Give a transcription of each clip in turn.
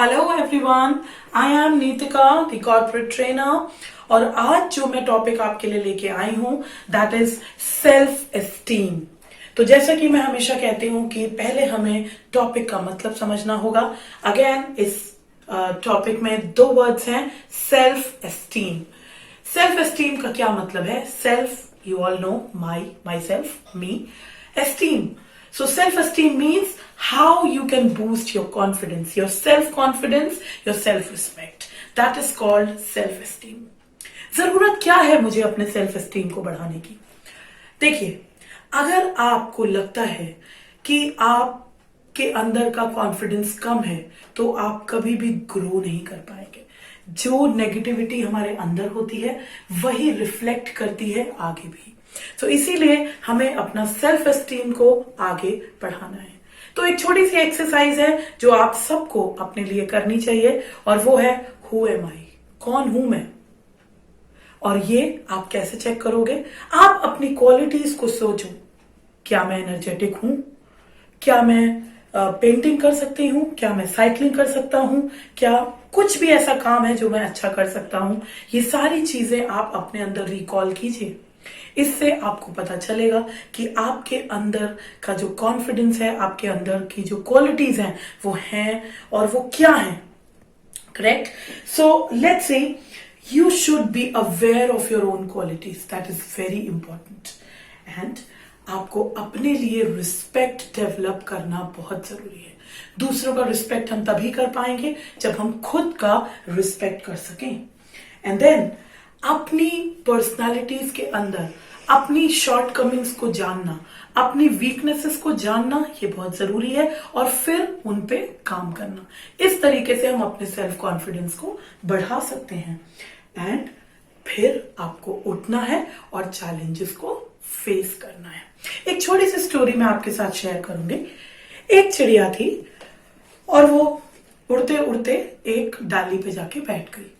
Hello everyone, I am Nitika the corporate trainer. और आज जो मैं टॉपिक आपके लिए लेके आई हूं दैट इज सेल्फ एस्टीम। तो जैसा कि मैं हमेशा कहती हूं कि पहले हमें टॉपिक का मतलब समझना होगा। अगेन इस टॉपिक में दो वर्ड्स हैं, सेल्फ एस्टीम। सेल्फ एस्टीम का क्या मतलब है? Self, you all know, myself, me. Esteem. So self-esteem means how you can boost your confidence, your self-confidence, your self-respect. That is called self-esteem. जरूरत क्या है मुझे अपने सेल्फ एस्टीम को बढ़ाने की? देखिए, अगर आपको लगता है कि आपके अंदर का कॉन्फिडेंस कम है तो आप कभी भी ग्रो नहीं कर पाएंगे। जो नेगेटिविटी हमारे अंदर होती है वही रिफ्लेक्ट करती है आगे भी। तो इसीलिए हमें अपना सेल्फ एस्टीम को आगे बढ़ाना है। तो एक छोटी सी एक्सरसाइज है जो आप सबको अपने लिए करनी चाहिए और वो है हु एम आई, कौन हूं मैं। और ये आप कैसे चेक करोगे? आप अपनी क्वालिटीज को सोचो। क्या मैं एनर्जेटिक हूं? क्या मैं पेंटिंग कर सकती हूँ? क्या मैं साइकिलिंग कर सकता हूँ? क्या कुछ भी ऐसा काम है जो मैं अच्छा कर सकता हूँ? ये सारी चीजें आप अपने अंदर रिकॉल कीजिए। इससे आपको पता चलेगा कि आपके अंदर का जो कॉन्फिडेंस है, आपके अंदर की जो क्वालिटीज हैं वो हैं और वो क्या है। Correct? So let's say you should be aware of your own qualities. That is very important. And आपको अपने लिए रिस्पेक्ट डेवलप करना बहुत जरूरी है। दूसरों का रिस्पेक्ट हम तभी कर पाएंगे जब हम खुद का रिस्पेक्ट कर सकें। एंड देन अपनी पर्सनालिटीज के अंदर अपनी शॉर्टकमिंग्स को जानना, अपनी वीकनेसेस को जानना, ये बहुत जरूरी है और फिर उन पे काम करना। इस तरीके से हम अपने सेल्फ कॉन्फिडेंस को बढ़ा सकते हैं। एंड फिर आपको उठना है और चैलेंजेस को फेस करना है। एक छोटी सी स्टोरी मैं आपके साथ शेयर करूंगी। एक चिड़िया थी और वो उड़ते उड़ते एक डाली पे जाके बैठ गई।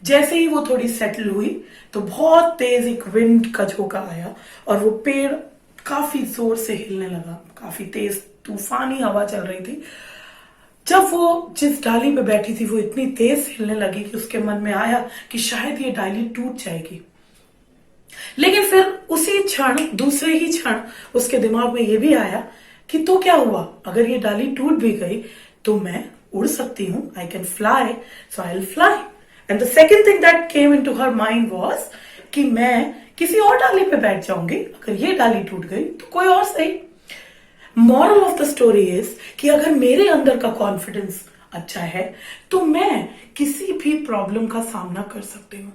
जैसे ही वो थोड़ी सेटल हुई तो बहुत तेज एक विंड का झोंका आया और वो पेड़ काफी जोर से हिलने लगा। काफी तेज तूफानी हवा चल रही थी। जब वो जिस डाली पे बैठी थी वो इतनी तेज हिलने लगी कि उसके मन में आया कि शायद ये डाली टूट जाएगी। लेकिन फिर उसी क्षण, दूसरे ही क्षण उसके दिमाग में ये भी आया कि तो क्या हुआ, अगर ये डाली टूट भी गई तो मैं उड़ सकती हूं, I can fly, so I will fly. And the second thing that came into her mind was कि मैं किसी और डाली पे बैठ जाऊंगी। अगर ये डाली टूट गई तो कोई और सही। Moral of the story is कि अगर मेरे अंदर का कॉन्फिडेंस अच्छा है तो मैं किसी भी प्रॉब्लम का सामना कर सकती हूँ।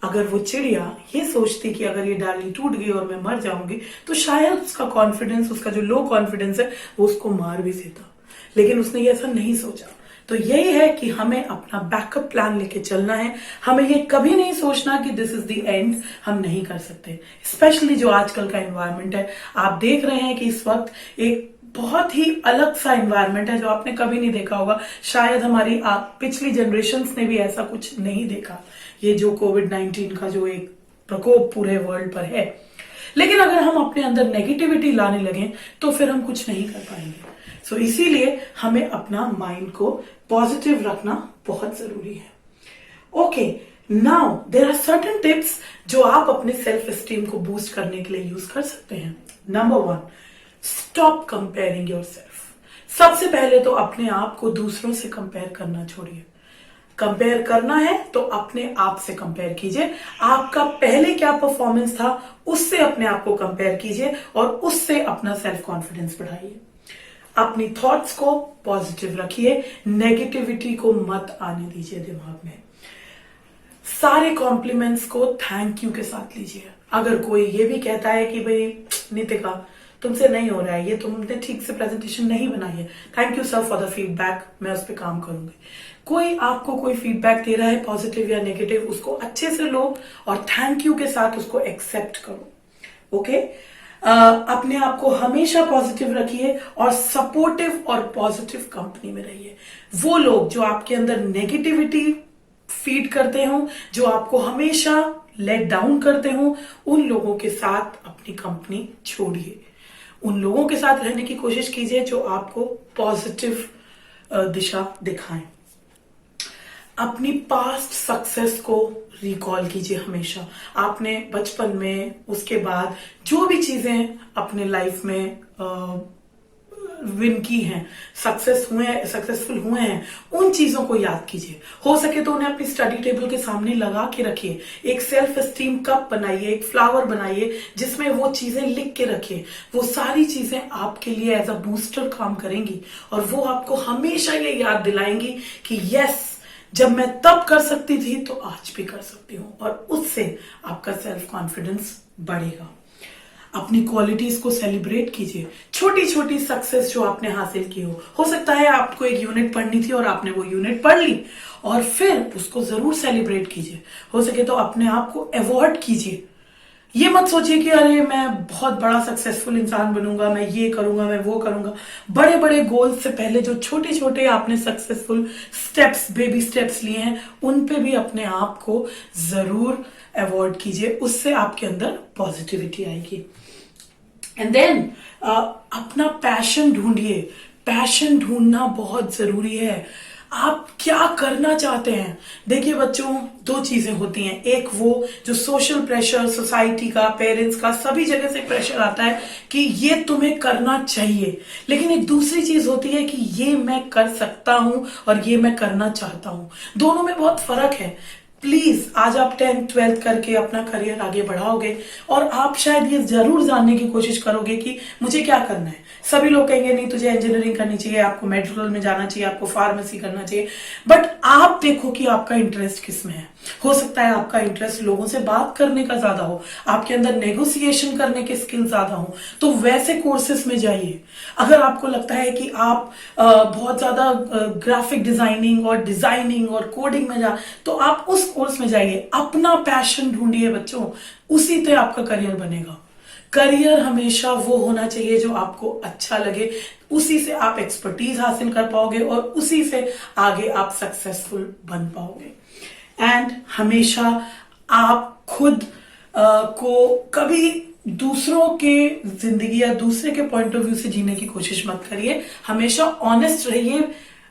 अगर वो चिड़िया ये सोचती कि अगर ये डाली टूट गई और मैं मर जाऊंगी तो शायद उसका कॉन्फिडेंस, उसका जो लो कॉन्फिडेंस है वो उसको मार भी देता, लेकिन उसने ये ऐसा नहीं सोचा। तो यही है कि हमें अपना बैकअप प्लान लेके चलना है। हमें ये कभी नहीं सोचना कि दिस इज द एंड, हम नहीं कर सकते। स्पेशली जो आजकल का एनवायरनमेंट है, आप देख रहे हैं कि इस वक्त एक बहुत ही अलग सा एनवायरनमेंट है जो आपने कभी नहीं देखा होगा। शायद हमारी पिछली जनरेशन्स ने भी ऐसा कुछ नहीं देखा, ये जो कोविड-19 का जो एक प्रकोप पूरे वर्ल्ड पर है। लेकिन अगर हम अपने अंदर नेगेटिविटी लाने लगे तो फिर हम कुछ नहीं कर पाएंगे। सो इसीलिए हमें अपना माइंड को पॉजिटिव रखना बहुत जरूरी है। Okay, now there are certain tips जो आप अपने सेल्फ एस्टीम को बूस्ट करने के लिए यूज कर सकते हैं। Number 1, stop comparing yourself. सबसे पहले तो अपने आप को दूसरों से कंपेयर करना छोड़िए। कंपेयर करना है तो अपने आप से कंपेयर कीजिए। आपका पहले क्या परफॉर्मेंस था उससे अपने आप को कंपेयर कीजिए और उससे अपना सेल्फ कॉन्फिडेंस बढ़ाइए। अपनी थॉट्स को पॉजिटिव रखिए, नेगेटिविटी को मत आने दीजिए दिमाग में। सारे कॉम्प्लीमेंट्स को थैंक यू के साथ लीजिए। अगर कोई ये भी कहता है कि भाई नितिका तुमसे नहीं हो रहा है, ये तुमने ठीक से प्रेजेंटेशन नहीं बनाई है, thank you sir for the feedback, मैं उस पर काम करूंगी। कोई आपको कोई फीडबैक दे रहा है पॉजिटिव या नेगेटिव, उसको अच्छे से लो और थैंक यू के साथ उसको एक्सेप्ट करो। ओके, अपने आप को हमेशा पॉजिटिव रखिए और सपोर्टिव और पॉजिटिव कंपनी में रहिए। वो लोग जो आपके अंदर नेगेटिविटी फीड करते हो, जो आपको हमेशा लेट डाउन करते हो, उन लोगों के साथ अपनी कंपनी छोड़िए। उन लोगों के साथ रहने की कोशिश कीजिए जो आपको पॉजिटिव दिशा दिखाएं। अपनी पास्ट सक्सेस को रिकॉल कीजिए हमेशा। आपने बचपन में, उसके बाद जो भी चीजें अपने लाइफ में विन की हैं, सक्सेसफुल हुए हैं, उन चीजों को याद कीजिए। हो सके तो उन्हें अपनी स्टडी टेबल के सामने लगा के रखिए। एक सेल्फ एस्टीम कप बनाइए, एक फ्लावर बनाइए जिसमें वो चीजें लिख के रखिए। वो सारी चीजें आपके लिए एज अ बूस्टर काम करेंगी और वो आपको हमेशा ये याद दिलाएंगी कि यस, जब मैं तब कर सकती थी तो आज भी कर सकती हूं, और उससे आपका सेल्फ कॉन्फिडेंस बढ़ेगा। अपनी क्वालिटीज को सेलिब्रेट कीजिए। छोटी छोटी सक्सेस जो आपने हासिल की हो सकता है आपको एक यूनिट पढ़नी थी और आपने वो यूनिट पढ़ ली, और फिर उसको जरूर सेलिब्रेट कीजिए। हो सके तो अपने आप को अवॉर्ड कीजिए। ये मत सोचिए कि अरे मैं बहुत बड़ा सक्सेसफुल इंसान बनूंगा, मैं ये करूंगा, मैं वो करूंगा। बड़े बड़े गोल्स से पहले जो छोटे छोटे आपने सक्सेसफुल स्टेप्स, बेबी स्टेप्स लिए हैं, उन पे भी अपने आप को जरूर अवॉर्ड कीजिए। उससे आपके अंदर पॉजिटिविटी आएगी। एंड देन अपना पैशन ढूंढिए। पैशन ढूंढना बहुत जरूरी है। आप क्या करना चाहते हैं? देखिए बच्चों, दो चीजें होती हैं। एक वो जो सोशल प्रेशर, सोसाइटी का, पेरेंट्स का, सभी जगह से प्रेशर आता है कि ये तुम्हें करना चाहिए। लेकिन एक दूसरी चीज होती है कि ये मैं कर सकता हूं और ये मैं करना चाहता हूं। दोनों में बहुत फर्क है। प्लीज, आज आप 10th 12th करके अपना करियर आगे बढ़ाओगे और आप शायद ये जरूर जानने की कोशिश करोगे कि मुझे क्या करना है। सभी लोग कहेंगे नहीं, तुझे इंजीनियरिंग करनी चाहिए, आपको मेडिकल में जाना चाहिए, आपको फार्मेसी करना चाहिए। बट आप देखो कि आपका इंटरेस्ट किस में है। हो सकता है आपका इंटरेस्ट लोगों से बात करने का ज्यादा हो, आपके अंदर नेगोशिएशन करने के स्किल ज्यादा हो, तो वैसे कोर्सेस में जाइए। अगर आपको लगता है कि आप बहुत ज्यादा ग्राफिक डिजाइनिंग और कोडिंग में तो आप उस कोर्स में जाइए। अपना पैशन ढूंढिए बच्चों, उसी से आपका करियर बनेगा। करियर हमेशा वो होना चाहिए जो आपको अच्छा लगे, उसी से आप एक्सपर्टीज हासिल कर पाओगे और उसी से आगे आप सक्सेसफुल बन पाओगे। एंड हमेशा आप खुद को कभी दूसरों के जिंदगी या दूसरे के पॉइंट ऑफ व्यू से जीने की कोशिश मत करिए। हमेशा ऑनेस्ट रहिए।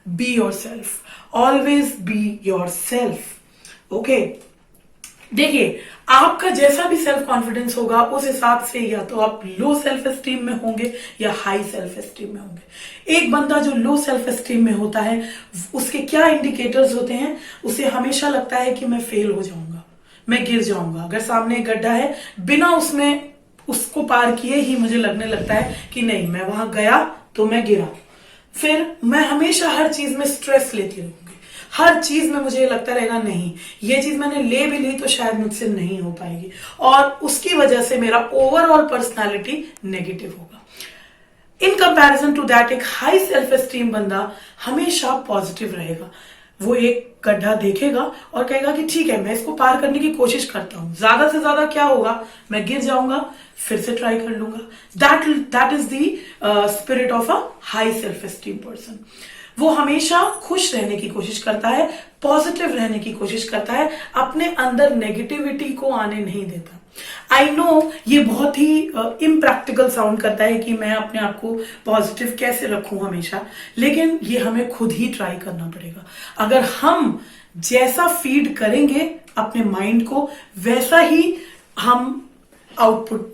Be your self, always be your self. Okay, देखिए, आपका जैसा भी सेल्फ कॉन्फिडेंस होगा उस हिसाब से या तो आप लो सेल्फ एस्टीम में होंगे या हाई सेल्फ एस्टीम में होंगे। एक बंदा जो लो सेल्फ एस्टीम में होता है, उसके क्या इंडिकेटर्स होते हैं? उसे हमेशा लगता है कि मैं फेल हो जाऊंगा, मैं गिर जाऊंगा। अगर सामने एक गड्ढा है, बिना उसको पार किए ही मुझे लगने लगता है कि नहीं, मैं वहां गया तो मैं गिरा। फिर मैं हमेशा हर चीज में स्ट्रेस लेती रहूंगी। हर चीज में मुझे लगता रहेगा नहीं, ये चीज मैंने ले भी ली तो शायद मुझसे नहीं हो पाएगी, और उसकी वजह से मेरा ओवरऑल पर्सनालिटी नेगेटिव होगा। इन कंपैरिजन टू दैट, एक हाई सेल्फ एस्टीम बंदा हमेशा पॉजिटिव रहेगा। वो एक गड्ढा देखेगा और कहेगा कि ठीक है, मैं इसको पार करने की कोशिश करता हूं, ज्यादा से ज्यादा क्या होगा, मैं गिर जाऊंगा, फिर से ट्राई कर लूंगा। That is the spirit of a high self esteem person. वो हमेशा खुश रहने की कोशिश करता है, पॉजिटिव रहने की कोशिश करता है, अपने अंदर नेगेटिविटी को आने नहीं देता। आई नो ये बहुत ही इम्प्रैक्टिकल साउंड करता है कि मैं अपने आप को पॉजिटिव कैसे रखूं हमेशा, लेकिन ये हमें खुद ही ट्राई करना पड़ेगा। अगर हम जैसा फीड करेंगे अपने माइंड को, वैसा ही हम आउटपुट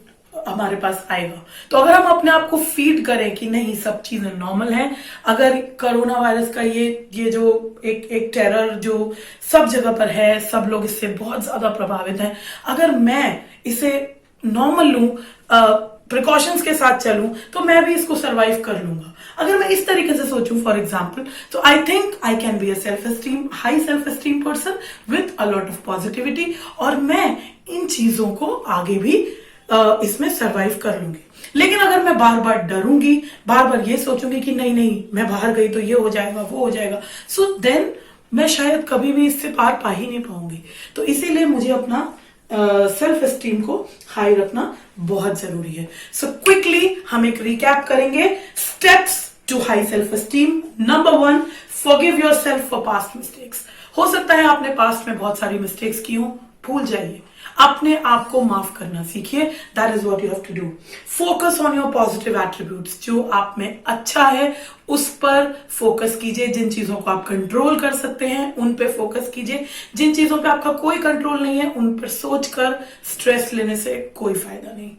हमारे पास आएगा। तो अगर हम अपने आप को फीड करें कि नहीं, सब चीजें नॉर्मल हैं, अगर कोरोना वायरस का ये जो एक टेरर जो सब जगह पर है, सब लोग इससे बहुत ज्यादा प्रभावित हैं, अगर मैं इसे नॉर्मल लूं, प्रिकॉशंस के साथ चलूं, तो मैं भी इसको सरवाइव कर लूंगा। अगर मैं इस तरीके से सोचूं फॉर एग्जाम्पल, तो I think I can be a high self esteem person with a lot of positivity, और मैं इन चीजों को आगे भी इसमें सरवाइव कर लूंगी। लेकिन अगर मैं बार बार डरूंगी, बार बार ये सोचूंगी कि नहीं नहीं, मैं बाहर गई तो ये हो जाएगा, वो हो जाएगा, सो देन मैं शायद कभी भी इससे पार पा ही नहीं पाऊंगी। तो इसीलिए मुझे अपना सेल्फ एस्टीम को हाई रखना बहुत जरूरी है। सो क्विकली हम एक रिकैप करेंगे। Steps to high self esteem. Number 1, forgive yourself for past mistakes. हो सकता है आपने पास्ट में बहुत सारी मिस्टेक्स की हो, भूल जाइए। अपने आप को माफ करना सीखिए. That is what you have to do. Focus on your positive attributes. जो आप में अच्छा है उस पर फोकस कीजिए. जिन चीजों को आप कंट्रोल कर सकते हैं उन पे फोकस कीजिए. जिन चीजों पे आपका कोई कंट्रोल नहीं है उन पर सोचकर स्ट्रेस लेने से कोई फायदा नहीं.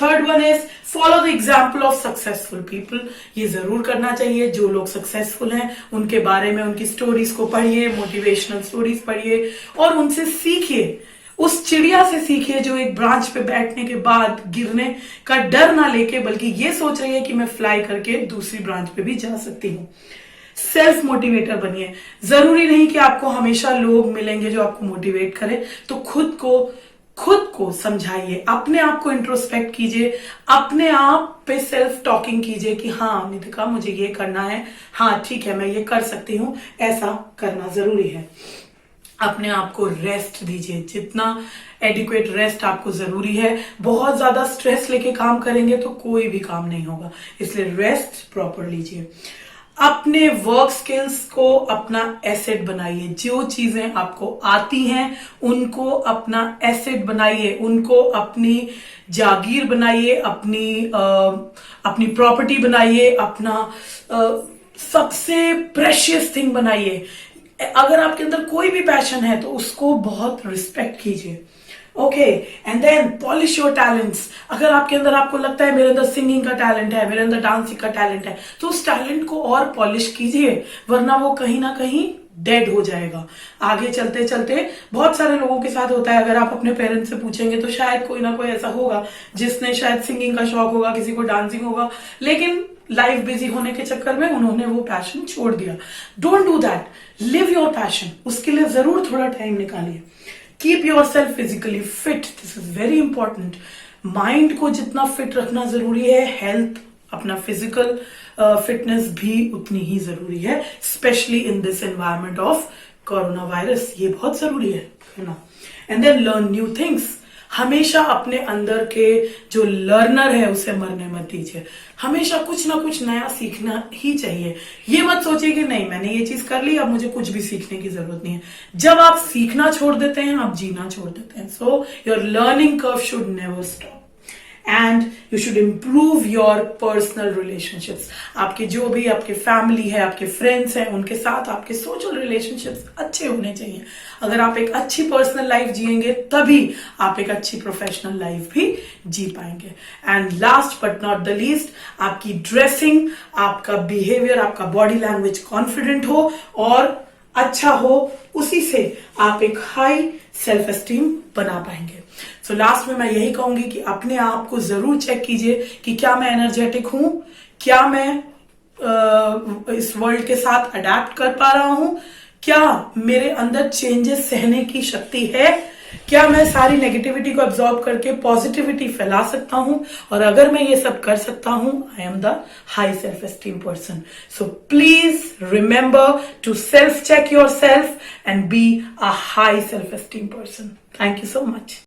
Third one is follow the example of successful people. ये जरूर करना चाहिए. जो लोग सक्सेसफुल हैं उनके बारे में उनकी स्टोरीज को पढ़िए, मोटिवेशनल स्टोरीज पढ़िए और उनसे सीखिए. उस चिड़िया से सीखिए जो एक ब्रांच पे बैठने के बाद गिरने का डर ना लेके बल्कि ये सोच रही है कि मैं फ्लाई करके दूसरी ब्रांच पे भी जा सकती हूँ. सेल्फ मोटिवेटर बनिए. जरूरी नहीं कि आपको हमेशा लोग मिलेंगे जो आपको मोटिवेट करें. तो खुद को समझाइए. अपने आप को इंट्रोस्पेक्ट कीजिए. अपने आप पे सेल्फ टॉकिंग कीजिए कि हाँ नितिका मुझे ये करना है, हाँ ठीक है मैं ये कर सकती हूँ. ऐसा करना जरूरी है. अपने आप को रेस्ट दीजिए. जितना एडिक्वेट रेस्ट आपको जरूरी है. बहुत ज्यादा स्ट्रेस लेके काम करेंगे तो कोई भी काम नहीं होगा. इसलिए रेस्ट प्रॉपर लीजिए. अपने वर्क स्किल्स को अपना एसेट बनाइए. जो चीजें आपको आती हैं उनको अपना एसेट बनाइए. उनको अपनी जागीर बनाइए, अपनी प्रॉपर्टी बनाइए, अपना सबसे प्रेशियस थिंग बनाइए. अगर आपके अंदर कोई भी पैशन है तो उसको बहुत रिस्पेक्ट कीजिए. Okay, and then polish your talents. अगर आपके अंदर आपको लगता है मेरे अंदर सिंगिंग का टैलेंट है, मेरे अंदर डांसिंग का टैलेंट है, तो उस टैलेंट को और पॉलिश कीजिए, वरना वो कहीं ना कहीं डेड हो जाएगा. आगे चलते चलते बहुत सारे लोगों के साथ होता है. अगर आप अपने पेरेंट्स से पूछेंगे तो शायद कोई ना कोई ऐसा होगा जिसने शायद सिंगिंग का शौक होगा, किसी को डांसिंग होगा, लेकिन लाइफ बिजी होने के चक्कर में उन्होंने वो पैशन छोड़ दिया. Don't do that. Live your passion. उसके लिए जरूर थोड़ा टाइम निकालिए. Keep your self physically fit. This is very important. Mind को जितना फिट रखना जरूरी है, हेल्थ, अपना फिजिकल फिटनेस भी उतनी ही जरूरी है. Specially in this environment of corona virus. ये बहुत जरूरी है ना. And then learn new things. हमेशा अपने अंदर के जो लर्नर है उसे मरने मत दीजिए. हमेशा कुछ ना कुछ नया सीखना ही चाहिए. ये मत सोचिए कि नहीं मैंने ये चीज कर ली अब मुझे कुछ भी सीखने की जरूरत नहीं है. जब आप सीखना छोड़ देते हैं आप जीना छोड़ देते हैं. So your learning curve should never stop. And you should improve your personal relationships. आपके जो भी आपके फैमिली है, आपके फ्रेंड्स हैं, उनके साथ आपके सोशल रिलेशनशिप्स अच्छे होने चाहिए. अगर आप एक अच्छी पर्सनल लाइफ जिएंगे तभी आप एक अच्छी प्रोफेशनल लाइफ भी जी पाएंगे. And last but not the least, आपकी ड्रेसिंग, आपका बिहेवियर, आपका बॉडी लैंग्वेज कॉन्फिडेंट हो और अच्छा हो. उसी से आप एक हाई सेल्फ एस्टीम बना पाएंगे. सो लास्ट में मैं यही कहूंगी कि अपने आप को जरूर चेक कीजिए कि क्या मैं एनर्जेटिक हूं, क्या मैं इस वर्ल्ड के साथ अडेप्ट कर पा रहा हूं, क्या मेरे अंदर चेंजेस सहने की शक्ति है, क्या मैं सारी नेगेटिविटी को एब्जॉर्ब करके पॉजिटिविटी फैला सकता हूं. और अगर मैं ये सब कर सकता हूं, I am the high self esteem person. So please remember to self check your self and be a high self esteem person. Thank you so much.